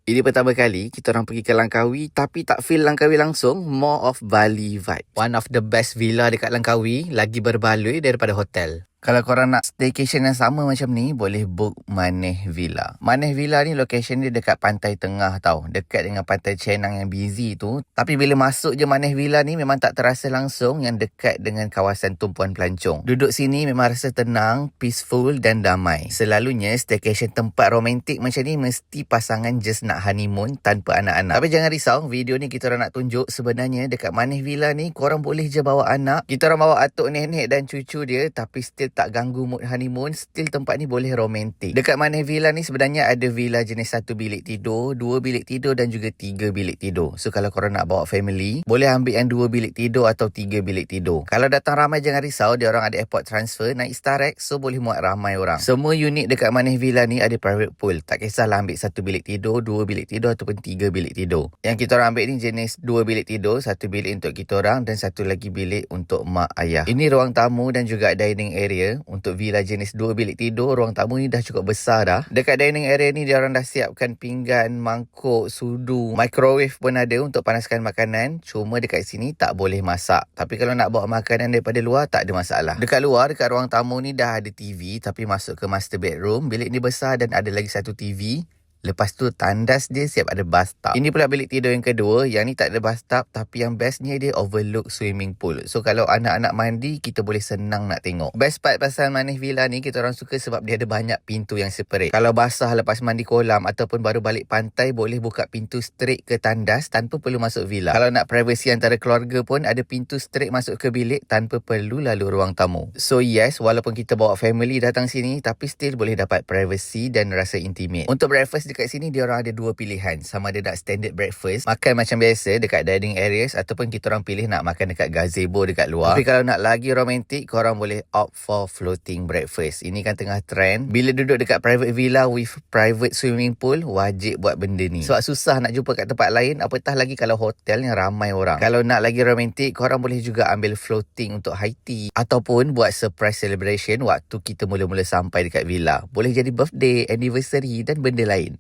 Ini pertama kali kita orang pergi ke Langkawi tapi tak feel Langkawi langsung, more of Bali vibe. One of the best villa dekat Langkawi, lagi berbaloi daripada hotel. Kalau korang nak staycation yang sama macam ni, boleh book Maneh Villa. Maneh Villa ni location dia dekat pantai tengah tau. Dekat dengan pantai Cenang yang busy tu. Tapi bila masuk je Maneh Villa ni, memang tak terasa langsung yang dekat dengan kawasan tumpuan pelancong. Duduk sini memang rasa tenang, peaceful dan damai. Selalunya staycation tempat romantik macam ni mesti pasangan just nak honeymoon tanpa anak-anak. Tapi jangan risau, video ni kita orang nak tunjuk sebenarnya dekat Maneh Villa ni korang boleh je bawa anak. Kita orang bawa atuk nenek dan cucu dia, tapi still tak ganggu mood honeymoon. Still tempat ni boleh romantik. Dekat Maneh Villa ni sebenarnya ada villa jenis 1 bilik tidur, 2 bilik tidur dan juga 3 bilik tidur. So kalau korang nak bawa family, boleh ambil yang 2 bilik tidur atau 3 bilik tidur. Kalau datang ramai jangan risau, dia orang ada airport transfer naik Starrex, so boleh muat ramai orang. Semua unit dekat Maneh Villa ni ada private pool. Tak kisahlah ambil 1 bilik tidur, 2 bilik tidur ataupun 3 bilik tidur. Yang kita orang ambil ni jenis 2 bilik tidur, 1 bilik untuk kita orang dan 1 lagi bilik untuk mak ayah. Ini ruang tamu dan juga dining area. Untuk villa jenis 2 bilik tidur, ruang tamu ni dah cukup besar dah. Dekat dining area ni dia orang dah siapkan pinggan, mangkuk, sudu, microwave pun ada untuk panaskan makanan. Cuma dekat sini tak boleh masak. Tapi kalau nak bawa makanan daripada luar tak ada masalah. Dekat luar, dekat ruang tamu ni dah ada TV, tapi masuk ke master bedroom, bilik ni besar dan ada lagi satu TV. Lepas tu tandas dia siap ada bathtub. Ini pula bilik tidur yang kedua. Yang ni tak ada bathtub, tapi yang bestnya dia overlook swimming pool. So kalau anak-anak mandi, kita boleh senang nak tengok. Best part pasal Maneh Villa ni, kita orang suka sebab dia ada banyak pintu yang separate. Kalau basah lepas mandi kolam ataupun baru balik pantai, boleh buka pintu straight ke tandas tanpa perlu masuk villa. Kalau nak privacy antara keluarga pun, ada pintu straight masuk ke bilik tanpa perlu lalu ruang tamu. So yes, walaupun kita bawa family datang sini, tapi still boleh dapat privacy dan rasa intimate. Untuk breakfast dekat sini dia orang ada dua pilihan. Sama ada nak standard breakfast, makan macam biasa dekat dining areas, ataupun kita orang pilih nak makan dekat gazebo dekat luar. Tapi kalau nak lagi romantik, korang boleh opt for floating breakfast. Ini kan tengah trend. Bila duduk dekat private villa with private swimming pool, wajib buat benda ni. Sebab susah nak jumpa kat tempat lain, apatah lagi kalau hotel yang ramai orang. Kalau nak lagi romantik, korang boleh juga ambil floating untuk high tea, ataupun buat surprise celebration waktu kita mula-mula sampai dekat villa. Boleh jadi birthday, anniversary dan benda lain.